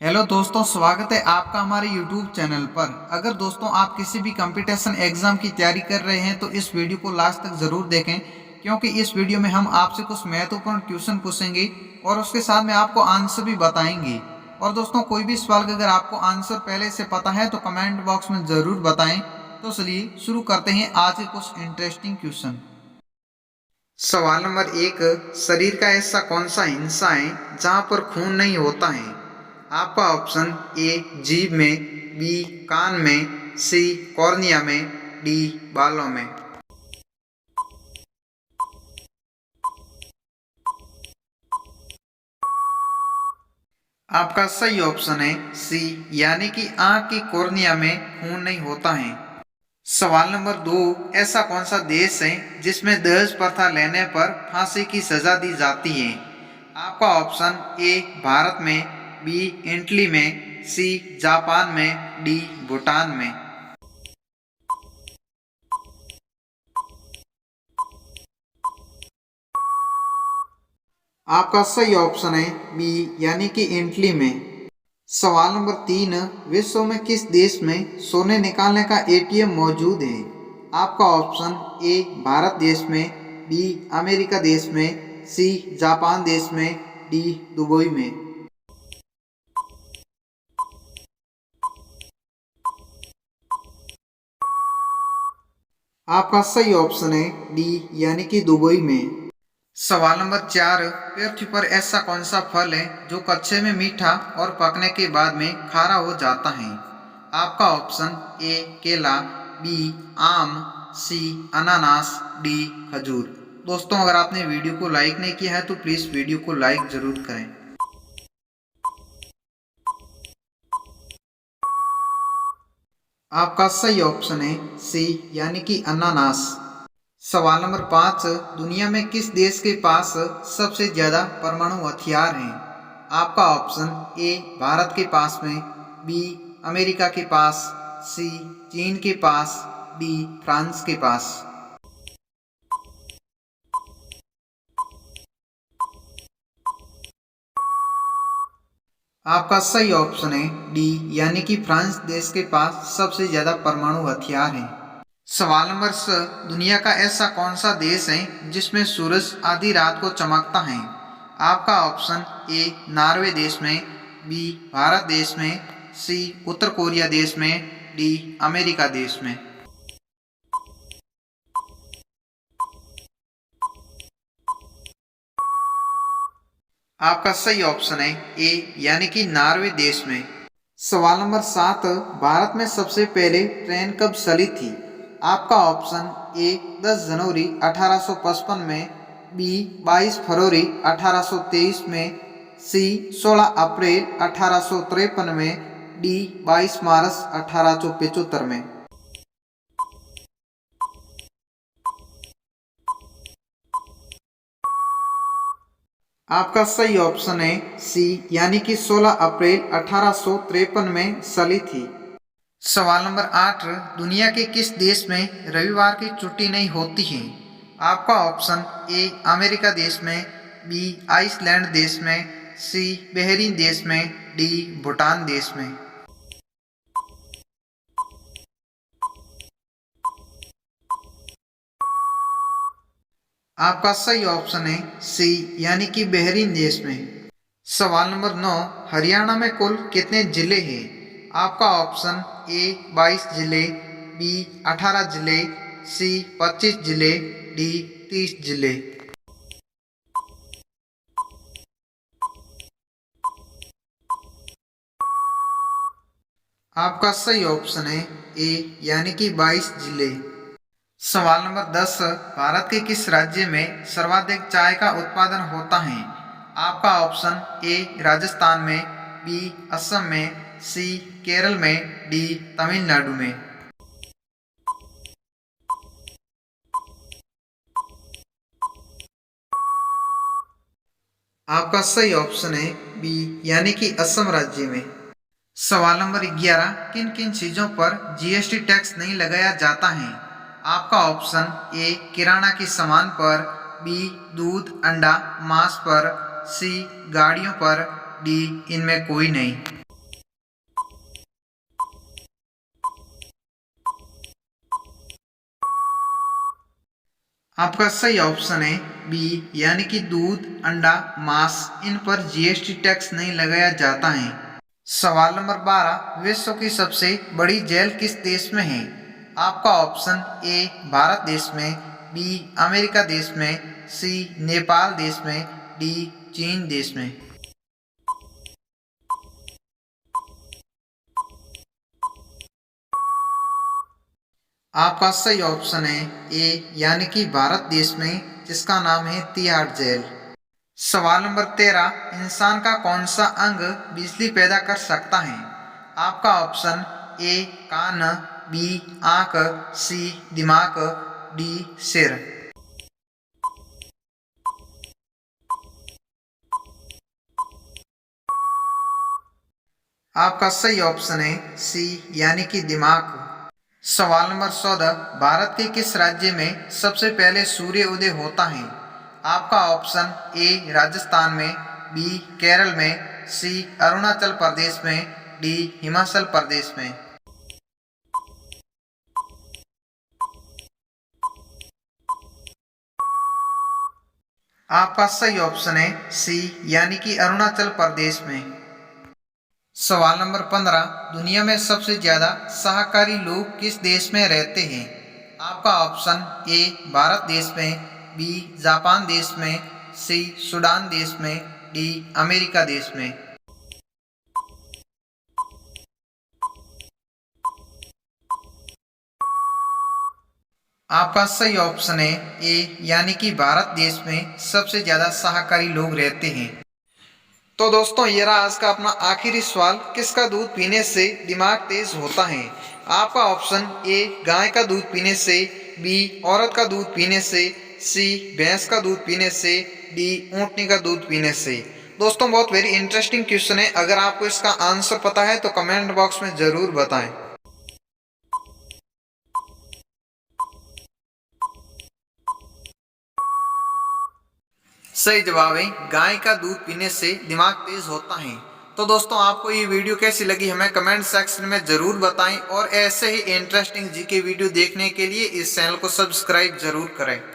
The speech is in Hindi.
हेलो दोस्तों, स्वागत है आपका हमारे YouTube चैनल पर। अगर दोस्तों आप किसी भी कंपटीशन एग्जाम की तैयारी कर रहे हैं तो इस वीडियो को लास्ट तक ज़रूर देखें, क्योंकि इस वीडियो में हम आपसे कुछ महत्वपूर्ण क्वेश्चन पूछेंगे और उसके साथ में आपको आंसर भी बताएंगे। और दोस्तों, कोई भी सवाल का अगर आपको आंसर पहले से पता है तो कमेंट बॉक्स में ज़रूर बताएं। तो चलिए शुरू करते हैं आज के कुछ इंटरेस्टिंग क्वेश्चन। सवाल नंबर 1, शरीर का ऐसा कौन सा हिस्सा है जहां पर खून नहीं होता है? आपका ऑप्शन ए जीभ में, बी कान में, सी कॉर्निया में, डी बालों में। आपका सही ऑप्शन है सी, यानी कि आंख की कॉर्निया में खून नहीं होता है। सवाल नंबर 2, ऐसा कौन सा देश है जिसमें दहेज प्रथा लेने पर फांसी की सजा दी जाती है? आपका ऑप्शन ए भारत में, बी इटली में, सी जापान में, डी भूटान में। आपका सही ऑप्शन है बी, यानी कि इटली में। सवाल नंबर 3, विश्व में किस देश में सोने निकालने का एटीएम मौजूद है? आपका ऑप्शन ए भारत देश में, बी अमेरिका देश में, सी जापान देश में, डी दुबई में। आपका सही ऑप्शन है डी, यानी कि दुबई में। सवाल नंबर 4, पृथ्वी पर ऐसा कौन सा फल है जो कच्चे में मीठा और पकने के बाद में खारा हो जाता है? आपका ऑप्शन ए केला, बी आम, सी अनानास, डी खजूर। दोस्तों, अगर आपने वीडियो को लाइक नहीं किया है तो प्लीज़ वीडियो को लाइक ज़रूर करें। आपका सही ऑप्शन है सी, यानी कि अनानास। सवाल नंबर 5, दुनिया में किस देश के पास सबसे ज्यादा परमाणु हथियार हैं? आपका ऑप्शन ए भारत के पास में, बी अमेरिका के पास, सी चीन के पास, डी फ्रांस के पास। आपका सही ऑप्शन है डी, यानी कि फ्रांस देश के पास सबसे ज्यादा परमाणु हथियार हैं। सवाल नंबर 6, दुनिया का ऐसा कौन सा देश है जिसमें सूरज आधी रात को चमकता है? आपका ऑप्शन ए नॉर्वे देश में, बी भारत देश में, सी उत्तर कोरिया देश में, डी अमेरिका देश में। आपका सही ऑप्शन है ए, यानी कि नॉर्वे देश में। सवाल नंबर 7, भारत में सबसे पहले ट्रेन कब चली थी? आपका ऑप्शन ए 10 जनवरी 1855 में, बी 22 फरवरी 1823 में, सी 16 अप्रैल 1853 में, डी 22 मार्च 1875 में। आपका सही ऑप्शन है सी, यानी कि 16 अप्रैल 1853 में चली थी। सवाल नंबर 8, दुनिया के किस देश में रविवार की छुट्टी नहीं होती है? आपका ऑप्शन ए अमेरिका देश में, बी आइसलैंड देश में, सी बहरीन देश में, डी भूटान देश में। आपका सही ऑप्शन है सी, यानी कि बहरीन देश में। सवाल नंबर 9, हरियाणा में कुल कितने जिले हैं? आपका ऑप्शन ए 22 जिले, बी 18 जिले, सी 25 जिले, डी 30 जिले। आपका सही ऑप्शन है ए, यानी कि 22 जिले। सवाल नंबर 10, भारत के किस राज्य में सर्वाधिक चाय का उत्पादन होता है? आपका ऑप्शन ए राजस्थान में, बी असम में, सी केरल में, डी तमिलनाडु में। आपका सही ऑप्शन है बी, यानी कि असम राज्य में। सवाल नंबर 11, किन किन चीजों पर जीएसटी टैक्स नहीं लगाया जाता है? आपका ऑप्शन ए किराना के सामान पर, बी दूध अंडा मांस पर, सी गाड़ियों पर, डी इनमें कोई नहीं। आपका सही ऑप्शन है बी, यानी कि दूध, अंडा, मांस, इन पर जीएसटी टैक्स नहीं लगाया जाता है। सवाल नंबर 12, विश्व की सबसे बड़ी जेल किस देश में है? आपका ऑप्शन ए भारत देश में, बी अमेरिका देश में, सी नेपाल देश में, डी चीन देश में। आपका सही ऑप्शन है ए, यानी कि भारत देश में, जिसका नाम है तिहाड़ जेल। सवाल नंबर 13, इंसान का कौन सा अंग बिजली पैदा कर सकता है? आपका ऑप्शन ए कान, बी आंख, सी दिमाग, डी सिर। आपका सही ऑप्शन है सी, यानी कि दिमाग। सवाल नंबर 14, भारत के किस राज्य में सबसे पहले सूर्य उदय होता है? आपका ऑप्शन ए राजस्थान में, बी केरल में, सी अरुणाचल प्रदेश में, डी हिमाचल प्रदेश में। आपका सही ऑप्शन है सी, यानी कि अरुणाचल प्रदेश में। सवाल नंबर 15, दुनिया में सबसे ज्यादा शाकाहारी लोग किस देश में रहते हैं? आपका ऑप्शन ए भारत देश में, बी जापान देश में, सी सूडान देश में, डी अमेरिका देश में। आपका सही ऑप्शन है ए, यानी कि भारत देश में सबसे ज्यादा शाकाहारी लोग रहते हैं। तो दोस्तों ये रहा आज का अपना आखिरी सवाल, किसका दूध पीने से दिमाग तेज होता है? आपका ऑप्शन ए गाय का दूध पीने से, बी औरत का दूध पीने से, सी भैंस का दूध पीने से, डी ऊँटनी का दूध पीने से। दोस्तों बहुत वेरी इंटरेस्टिंग क्वेश्चन है, अगर आपको इसका आंसर पता है तो कमेंट बॉक्स में जरूर बताएं। सही जवाब है गाय का दूध पीने से दिमाग तेज होता है। तो दोस्तों आपको ये वीडियो कैसी लगी हमें कमेंट सेक्शन में जरूर बताएं और ऐसे ही इंटरेस्टिंग जीके वीडियो देखने के लिए इस चैनल को सब्सक्राइब जरूर करें।